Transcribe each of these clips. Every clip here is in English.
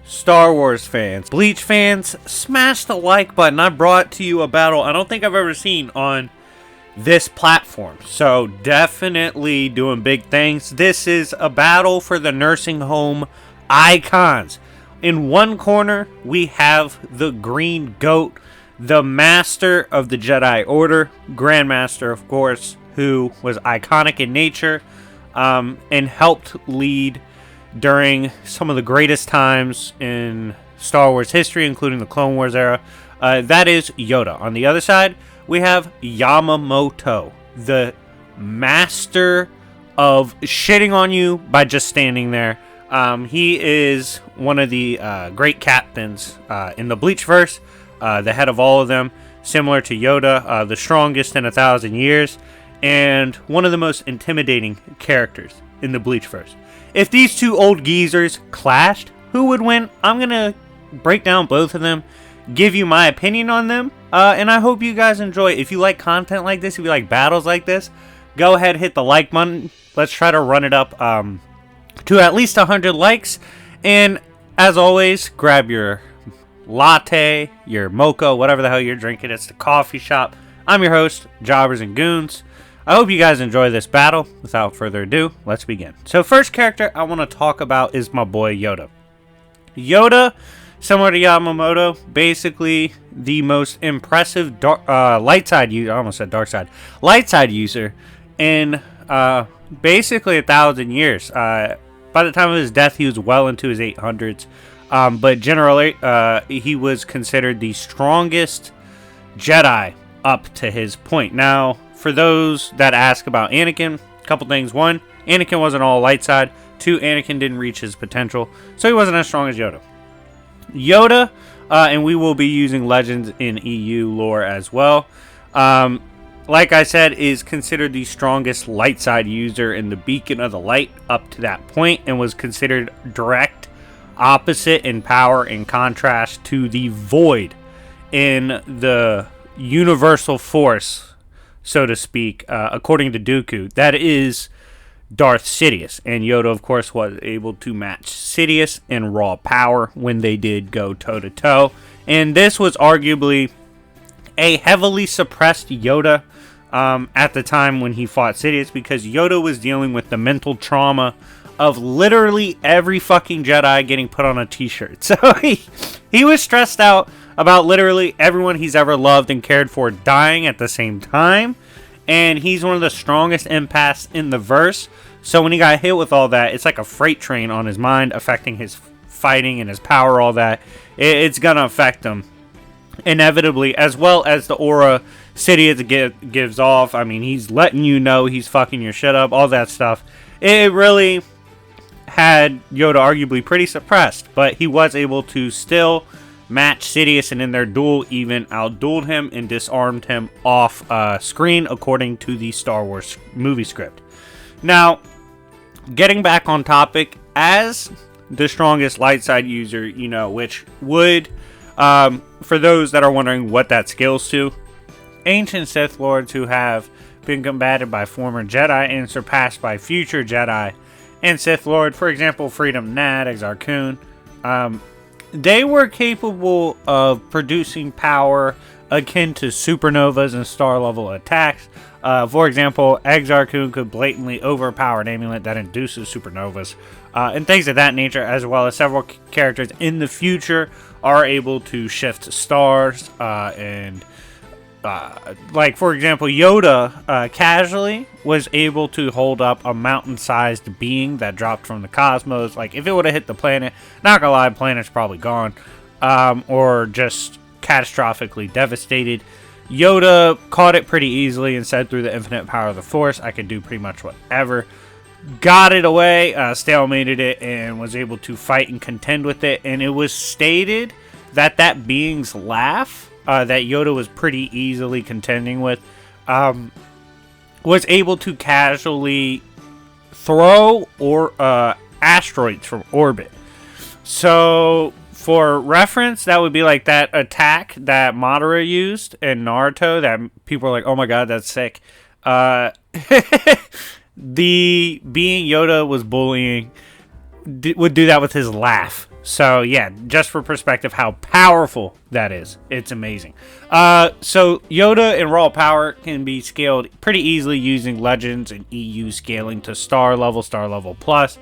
Star Wars fans, Bleach fans, smash the like button. I brought to you a battle I don't think I've ever seen on this platform. So definitely doing big things. This is a battle for the nursing home icons. In one corner, we have the Green Goat, the Master of the Jedi Order, Grandmaster, of course, who was iconic in nature and helped lead during some of the greatest times in Star Wars history, including the Clone Wars era. That is Yoda. On the other side, we have Yamamoto, the master of shitting on you by just standing there. He is one of the great captains in the Bleachverse, the head of all of them, similar to Yoda, the strongest in 1,000 years, and one of the most intimidating characters in the Bleachverse. If these two old geezers clashed, who would win? I'm going to break down both of them, give you my opinion on them, and I hope you guys enjoy. If you like content like this, if you like battles like this, go ahead, hit the like button. Let's try to run it up to at least 100 likes. And as always, grab your latte, your mocha, whatever the hell you're drinking. It's the coffee shop. I'm your host, Jobbers and Goons. I hope you guys enjoy this battle. Without further ado, let's begin. So first character I want to talk about is my boy Yoda. Yoda, similar to Yamamoto, basically the most impressive light side user. I almost said dark side. Light side user in basically 1,000 years. By the time of his death, he was well into his 800s. But generally, he was considered the strongest Jedi up to his point. Now, for those that ask about Anakin, a couple things. One, Anakin wasn't all light side. Two, Anakin didn't reach his potential, so he wasn't as strong as Yoda. Yoda, and we will be using legends in EU lore as well, like I said, is considered the strongest light side user in the Beacon of the Light up to that point, and was considered direct opposite in power in contrast to the Void in the Universal Force, so to speak, according to Dooku. That is Darth Sidious, and Yoda, of course, was able to match Sidious in raw power when they did go toe-to-toe, and this was arguably a heavily suppressed Yoda at the time when he fought Sidious, because Yoda was dealing with the mental trauma of literally every fucking Jedi getting put on a t-shirt. So he was stressed out about literally everyone he's ever loved and cared for dying at the same time. And he's one of the strongest empaths in the verse. So when he got hit with all that, it's like a freight train on his mind, affecting his fighting and his power, all that. It's going to affect him inevitably, as well as the aura Sidious gives off. I mean, he's letting you know he's fucking your shit up, all that stuff. It really had Yoda arguably pretty suppressed, but he was able to still match Sidious, and in their duel even outdueled him and disarmed him off screen, according to the Star Wars movie script. Now, getting back on topic, as the strongest light side user, you know, which would, for those that are wondering what that scales to, ancient Sith Lords who have been combated by former Jedi and surpassed by future Jedi and Sith Lord, for example, Freedom Nad, Exar Kun, they were capable of producing power akin to supernovas and star-level attacks. For example, Exar Kun could blatantly overpower an amulet that induces supernovas, and things of that nature, as well as several characters in the future are able to shift stars, and like, for example, Yoda casually was able to hold up a mountain-sized being that dropped from the cosmos. Like, if it would have hit the planet, not gonna lie, planet's probably gone, or just catastrophically devastated. Yoda caught it pretty easily and said, through the infinite power of the Force, I could do pretty much whatever. Got it away, stalemated it, and was able to fight and contend with it. And it was stated that that being's laugh, that Yoda was pretty easily contending with, was able to casually throw asteroids from orbit. So, for reference, that would be like that attack that Madara used in Naruto that people are like, oh my god, that's sick. The being Yoda was bullying would do that with his laugh. So yeah, just for perspective, how powerful that is. It's amazing. So Yoda and raw power can be scaled pretty easily using Legends and EU scaling to star level plus,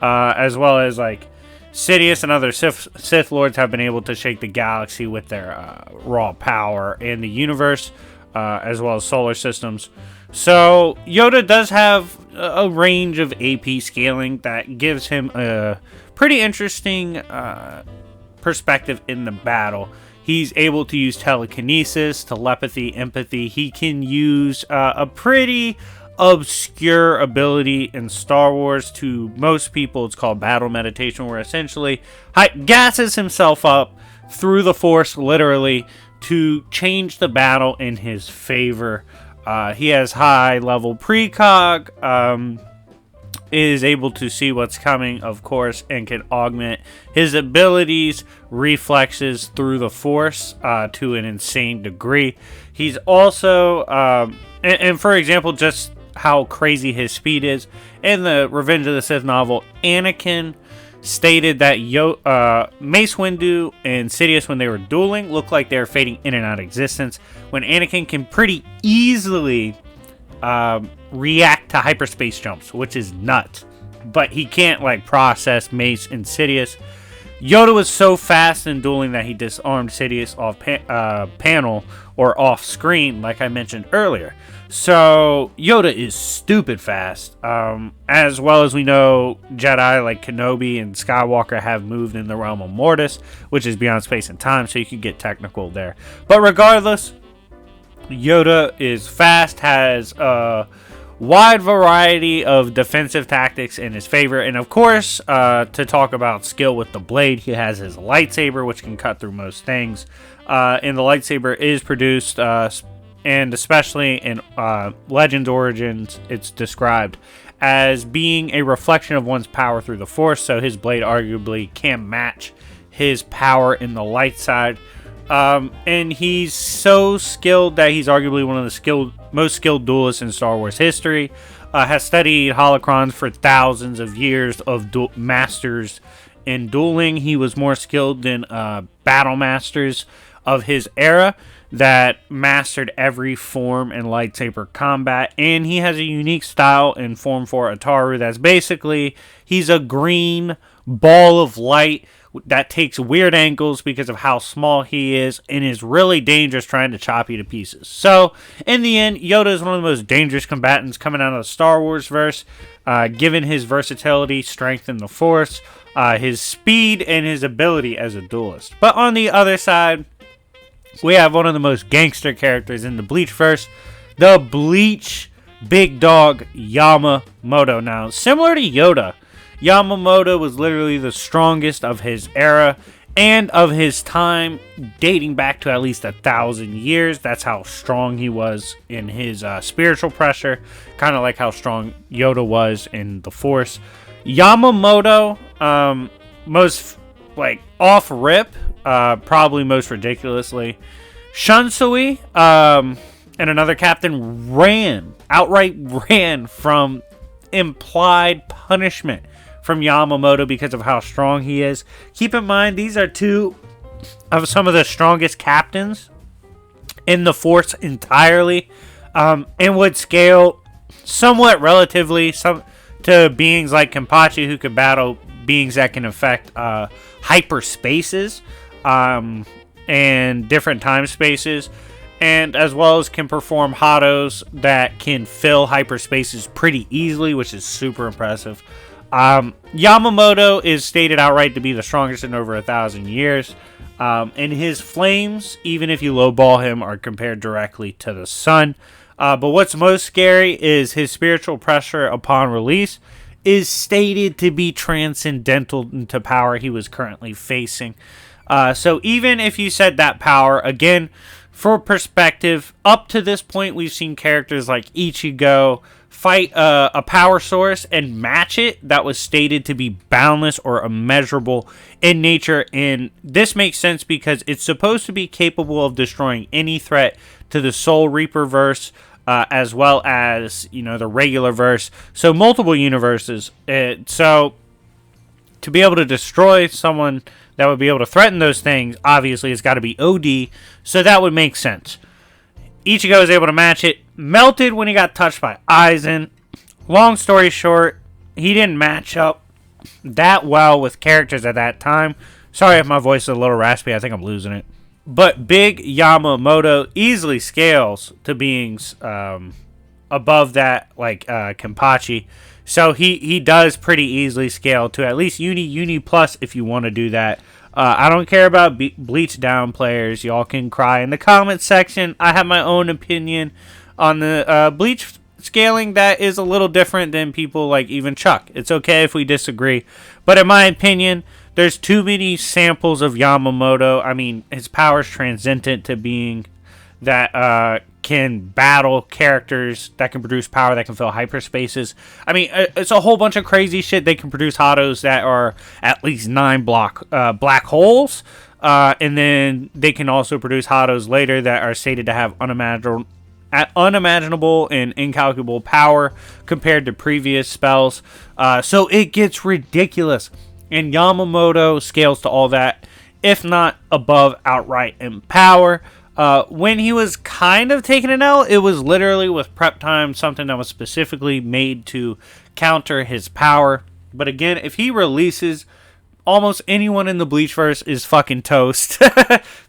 as well as like Sidious and other Sith Lords have been able to shake the galaxy with their raw power and the universe, as well as solar systems. So Yoda does have a range of AP scaling that gives him a pretty interesting perspective in the battle. He's able to use telekinesis, telepathy, empathy. He can use a pretty obscure ability in Star Wars. To most people, it's called battle meditation, where essentially gasses himself up through the Force, literally, to change the battle in his favor. He has high level precog, is able to see what's coming, of course, and can augment his abilities, reflexes through the Force to an insane degree. He's also, and for example, just how crazy his speed is. In the Revenge of the Sith novel, Anakin stated that Mace Windu and Sidious, when they were dueling, looked like they were fading in and out of existence, when Anakin can pretty easily react to hyperspace jumps, which is nuts. But he can't like process Mace and Sidious. Yoda was so fast in dueling that he disarmed Sidious off panel or off screen, like I mentioned earlier. So Yoda is stupid fast, as well as we know Jedi like Kenobi and Skywalker have moved in the realm of Mortis, which is beyond space and time, so you can get technical there. But regardless, Yoda is fast, has a wide variety of defensive tactics in his favor, and of course, to talk about skill with the blade, he has his lightsaber, which can cut through most things, and the lightsaber is produced and especially in Legends Origins, it's described as being a reflection of one's power through the Force, so his blade arguably can match his power in the light side. And he's so skilled that he's arguably one of the most skilled duelists in Star Wars history. Has studied holocrons for thousands of years of masters in dueling. He was more skilled than battle masters of his era that mastered every form in lightsaber combat, and he has a unique style in Form 4 Ataru that's basically, he's a green ball of light that takes weird angles because of how small he is and is really dangerous trying to chop you to pieces. So, in the end, Yoda is one of the most dangerous combatants coming out of the Star Wars verse, given his versatility, strength in the Force, his speed, and his ability as a duelist. But on the other side, we have one of the most gangster characters in the Bleach verse, the Bleach big dog Yamamoto. Now, similar to Yoda, Yamamoto was literally the strongest of his era and of his time, dating back to at least 1,000 years. That's how strong he was in his spiritual pressure, kind of like how strong Yoda was in the Force. Yamamoto, most like off rip, probably most ridiculously, Shunsui and another captain outright ran from implied punishment from Yamamoto because of how strong he is. Keep in mind, these are two of some of the strongest captains in the Force entirely, and would scale somewhat relatively to beings like Kenpachi, who could battle beings that can affect hyperspaces and different time spaces, and as well as can perform Hados that can fill hyperspaces pretty easily, which is super impressive. Yamamoto is stated outright to be the strongest in over 1,000 years, and his flames, even if you lowball him, are compared directly to the sun. But what's most scary is his spiritual pressure upon release is stated to be transcendental into power he was currently facing. So even if you said that power, again, for perspective, up to this point, we've seen characters like Ichigo fight a power source and match it that was stated to be boundless or immeasurable in nature. And this makes sense because it's supposed to be capable of destroying any threat to the Soul Reaper verse, as well as, the regular verse. So multiple universes. To to be able to destroy someone that would be able to threaten those things, obviously it's got to be OD, so that would make sense. Ichigo is able to match it. Melted when he got touched by Aizen. Long story short, he didn't match up that well with characters at that time. Sorry if my voice is a little raspy. I think I'm losing it. But Big Yamamoto easily scales to beings above that, like Kenpachi. So he does pretty easily scale to at least Uni Plus if you want to do that. I don't care about Bleach down players. Y'all can cry in the comments section. I have my own opinion on the Bleach scaling that is a little different than people like even Chuck. It's okay if we disagree. But in my opinion, there's too many samples of Yamamoto. I mean, his power is transcendent to being that can battle characters that can produce power that can fill hyperspaces. I mean, it's a whole bunch of crazy shit. They can produce Hados that are at least 9 black holes. And then they can also produce Hados later that are stated to have unimaginable and incalculable power compared to previous spells. So it gets ridiculous. And Yamamoto scales to all that, if not above outright in power. When he was kind of taking an L, it was literally with prep time, something that was specifically made to counter his power. But again, if he releases, almost anyone in the Bleachverse is fucking toast.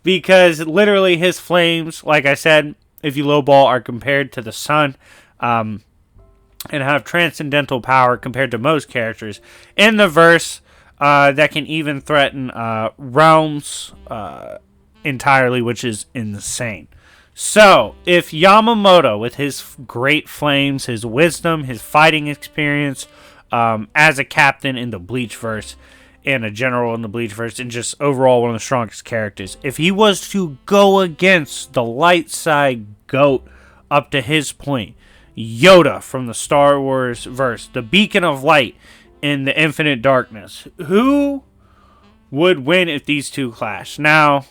Because literally his flames, like I said, if you lowball, are compared to the sun. And have transcendental power compared to most characters in the verse. That can even threaten realms entirely, which is insane. So, if Yamamoto, with his great flames, his wisdom, his fighting experience, as a captain in the Bleachverse, and a general in the Bleachverse, and just overall one of the strongest characters, if he was to go against the light side GOAT up to his point, Yoda from the Star Wars verse, the beacon of light in the infinite darkness, who would win if these two clash? Now,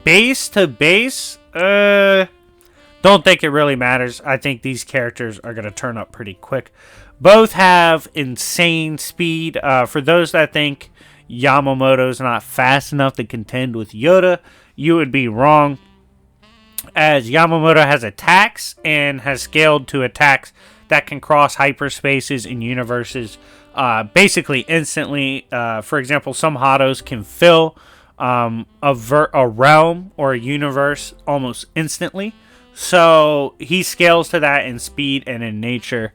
base to base, don't think it really matters. I think these characters are going to turn up pretty quick. Both have insane speed. For those that think Yamamoto's not fast enough to contend with Yoda, you would be wrong. As Yamamoto has attacks and has scaled to attacks that can cross hyperspaces and universes basically instantly. For example, some Hados can fill a realm or a universe almost instantly. So he scales to that in speed and in nature.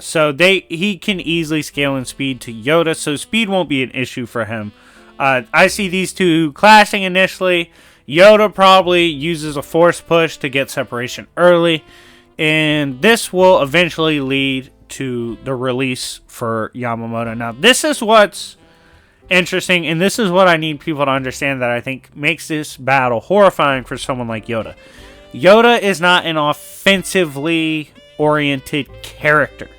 So he can easily scale in speed to Yoda, so speed won't be an issue for him. I see these two clashing initially. Yoda probably uses a force push to get separation early, and this will eventually lead to the release for Yamamoto. Now, this is what's interesting, and this is what I need people to understand that I think makes this battle horrifying for someone like Yoda. Yoda is not an offensively oriented character.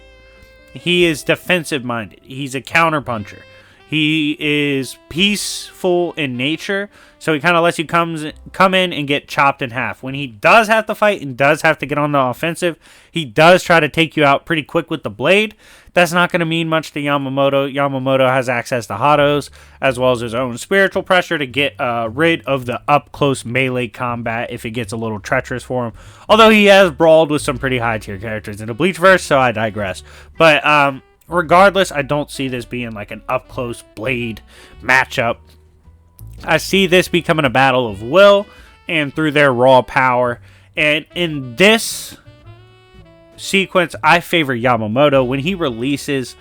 He is defensive minded. He's a counterpuncher. He is peaceful in nature, so he kind of lets you come in and get chopped in half. When he does have to fight and does have to get on the offensive, he does try to take you out pretty quick with the blade. That's not going to mean much to Yamamoto. Yamamoto has access to Hados, as well as his own spiritual pressure to get rid of the up-close melee combat if it gets a little treacherous for him. Although he has brawled with some pretty high-tier characters in the Bleachverse, so I digress. But regardless, I don't see this being like an up-close blade matchup. I see this becoming a battle of will and through their raw power. And in this sequence, I favor Yamamoto. When he releases,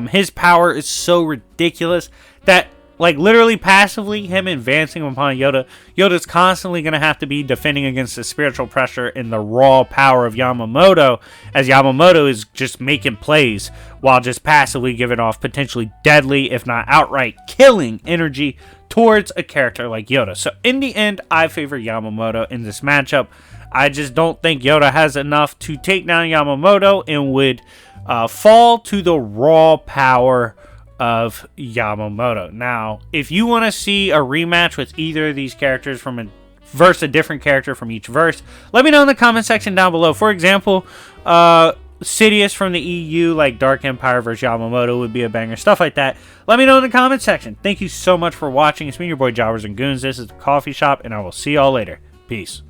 his power is so ridiculous that, like, literally passively, him advancing upon Yoda's constantly going to have to be defending against the spiritual pressure and the raw power of Yamamoto, as Yamamoto is just making plays while just passively giving off potentially deadly, if not outright killing energy towards a character like Yoda. So in the end, I favor Yamamoto in this matchup. I just don't think Yoda has enough to take down Yamamoto and would fall to the raw power of Yamamoto. Now, if you want to see a rematch with either of these characters from a different character from each verse, let me know in the comment section down below. For example, Sidious from the EU, like Dark Empire versus Yamamoto, would be a banger. Stuff like that. Let me know in the comment section. Thank you so much for watching. It's been your boy Jobbers and Goons. This is the Coffee Shop, and I will see y'all later. Peace.